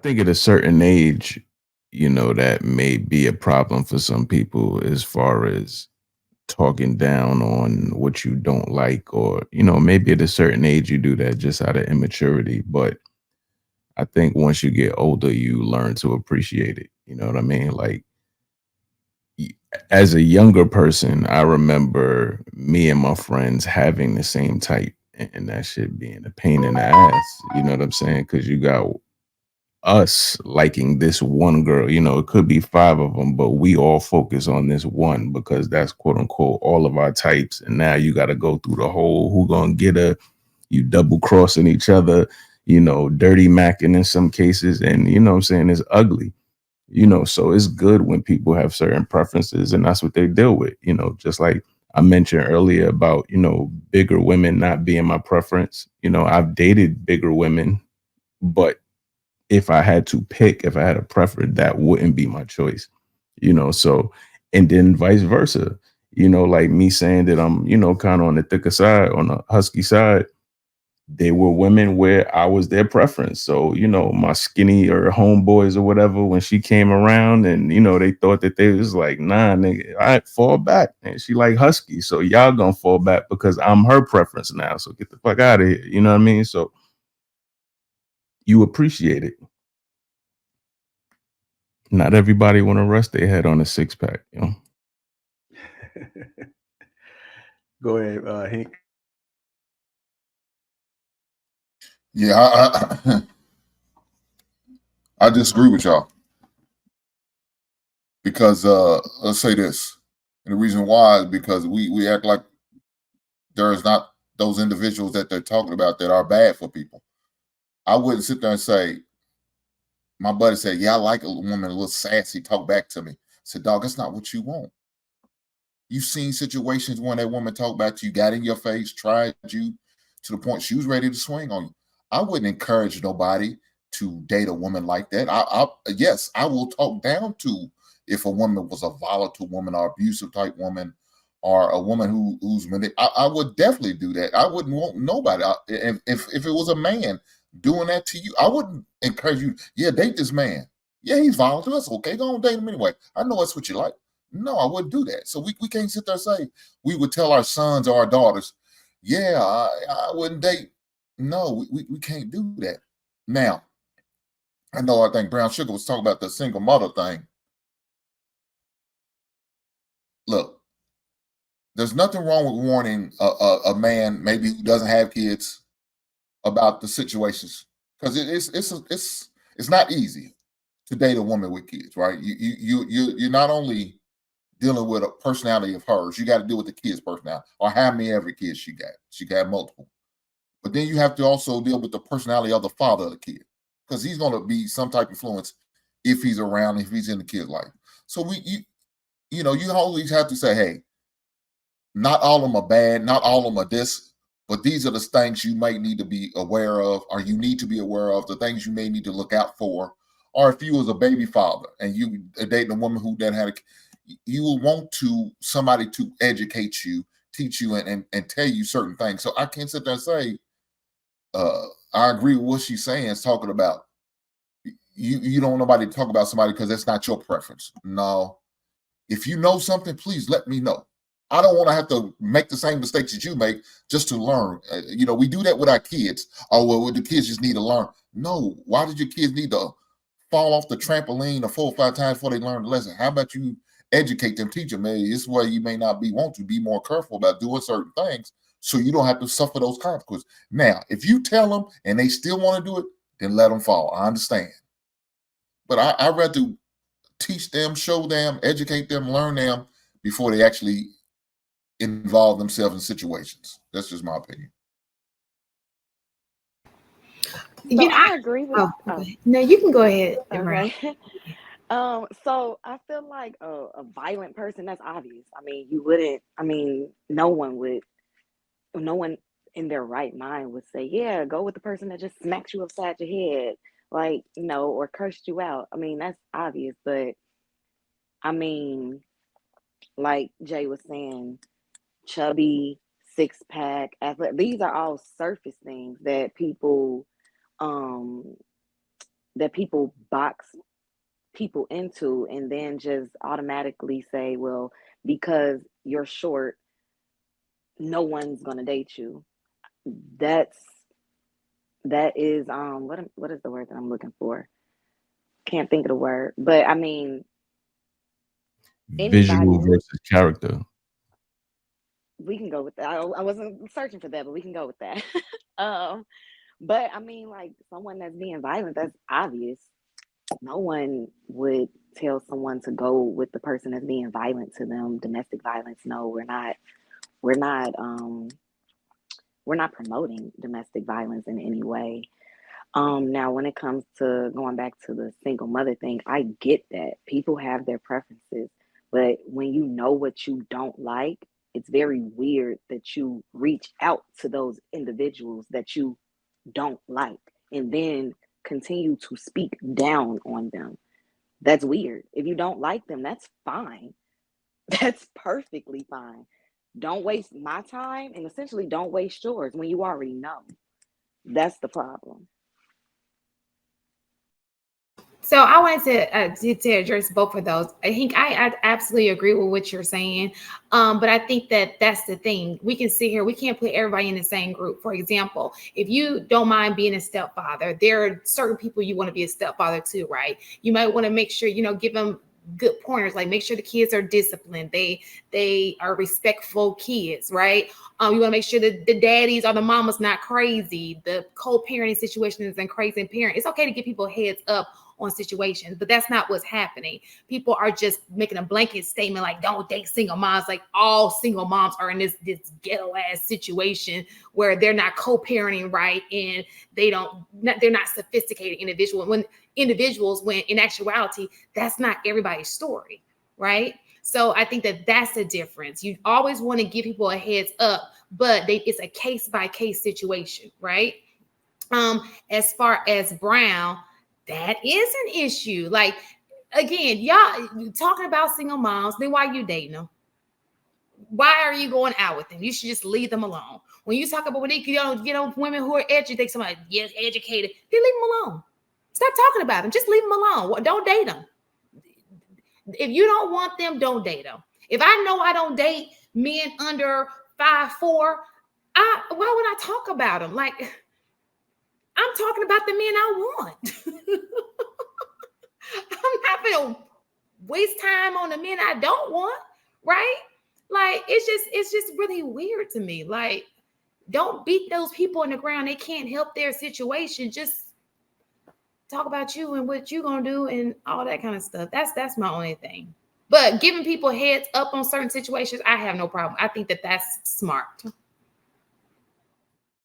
think at a certain age, that may be a problem for some people as far as talking down on what you don't like, or, maybe at a certain age you do that just out of immaturity. But I think once you get older, you learn to appreciate it. You know what I mean? Like, y- as a younger person, I remember me and my friends having the same type, and that shit being a pain in the ass. You know what I'm saying? Because you got us liking this one girl. It could be five of them, but we all focus on this one because that's quote unquote all of our types. And now you got to go through the whole who gonna get her, you double crossing each other, dirty macking in some cases. And what I'm saying, it's ugly. So it's good when people have certain preferences and that's what they deal with, just like I mentioned earlier about, bigger women not being my preference. I've dated bigger women, but if I had to pick, if I had a preference, that wouldn't be my choice, so, and then vice versa, like me saying that I'm, kind of on the thicker side, on the husky side, they were women where I was their preference. So, my skinny or homeboys or whatever, when she came around and, they thought that they was like, nah, nigga, I fall back. And she like husky. So y'all gonna fall back because I'm her preference now. So get the fuck out of here. You know what I mean? So you appreciate it. Not everybody want to rest their head on a six pack. Go ahead, Hank. Yeah, I disagree with y'all because let's say this, and the reason why is because we act like there is not those individuals that they're talking about that are bad for people. I wouldn't sit there and say, my buddy said, yeah, I like a woman a little sassy, talk back to me. I said, dog, that's not what you want. You've seen situations when that woman talked back to you, got in your face, tried you to the point she was ready to swing on you. I wouldn't encourage nobody to date a woman like that. Yes, I will talk down to if a woman was a volatile woman or abusive type woman or a woman I would definitely do that. I wouldn't want nobody. If it was a man doing that to you, I wouldn't encourage you. Yeah, date this man. Yeah, he's volatile. That's okay. Go on, date him anyway. I know that's what you like. No, I wouldn't do that. So we can't sit there and say we would tell our sons or our daughters, yeah, I wouldn't date. No, we can't do that. Now, I think Brown Sugar was talking about the single mother thing. Look, there's nothing wrong with warning a man maybe who doesn't have kids about the situations because it's not easy to date a woman with kids, right? You're not only dealing with a personality of hers, you got to deal with the kid's personality or how many every kid she got. She got multiple, but then you have to also deal with the personality of the father of the kid because he's going to be some type of influence if he's around, if he's in the kid's life. So you always have to say, hey, not all of them are bad, not all of them are this, but these are the things you might need to be aware of, or you need to be aware of, the things you may need to look out for. Or if you was a baby father and you are dating a woman who then you will want somebody to educate you, teach you, and tell you certain things. So I can't sit there and say, I agree with what she's saying, is talking about you don't want nobody to talk about somebody because that's not your preference. No. If you know something, please let me know. I don't want to have to make the same mistakes that you make just to learn. We do that with our kids. Oh, well, the kids just need to learn. No, why did your kids need to fall off the trampoline 4 or 5 times before they learn the lesson? How about you educate them, teach them? Hey, this is where you may not want to be more careful about doing certain things so you don't have to suffer those consequences. Now, if you tell them and they still want to do it, then let them fall. I understand. But I'd rather teach them, show them, educate them, learn them before they actually involve themselves in situations. That's just my opinion. So I I, agree with. oh, Oh, no, you can go ahead, Imran. okay. So I feel like a violent person, that's obvious. I mean, you wouldn't. I mean, no one would. No one in their right mind would say, "Yeah, go with the person that just smacks you upside your head, like or cursed you out." I mean, that's obvious. But I mean, like Jay was saying, chubby, six pack, athletic. These are all surface things that people um that people box people into and then just automatically say, well, because you're short, no one's gonna date you. That's that is what is the word that I'm looking for? Can't think of the word. But I mean anybody Visual versus character. we can go with that. I wasn't searching for that, but we can go with that. um but I mean like someone that's being violent, that's obvious. No one would tell someone to go with the person that's being violent to them. Domestic violence, no, we're not we're not promoting domestic violence in any way. Now when it comes to going back to the single mother thing, I get that people have their preferences, but when you know what you don't like, it's very weird that you reach out to those individuals that you don't like and then continue to speak down on them. That's weird. If you don't like them, that's fine. That's perfectly fine. Don't waste my time and essentially don't waste yours when you already know. That's the problem. So I wanted to address both of those. I think I absolutely agree with what you're saying, but I think that's the thing. We can sit here, we can't put everybody in the same group. For example, if you don't mind being a stepfather, there are certain people you want to be a stepfather to, right? You might want to make sure, give them good pointers, like make sure the kids are disciplined, they are respectful kids, right? You want to make sure that the daddies or the mamas not crazy, the co-parenting situation isn't crazy and parent. It's okay to give people heads up on situations, but that's not what's happening. People are just making a blanket statement like don't date single moms, like all single moms are in this ghetto ass situation where they're not co-parenting right and they're not sophisticated individuals when in actuality that's not everybody's story, right? So I think that's the difference. You always want to give people a heads up, but it's a case by case situation, right? As far as Brown, that is an issue. Like, again, y'all talking about single moms, then why are you dating them? Why are you going out with them? You should just leave them alone. When you talk about when they women who are educated, somebody yes educated, then leave them alone. Stop talking about them. Just leave them alone. Don't date them. If you don't want them, don't date them. If I know I don't date men under 5'4", why would I talk about them? Like, I'm talking about the men I want. I'm not gonna waste time on the men I don't want, right? Like it's just really weird to me. Like, don't beat those people in the ground. They can't help their situation. Just talk about you and what you're gonna do and all that kind of stuff. That's my only thing. But giving people heads up on certain situations, I have no problem. I think that's smart.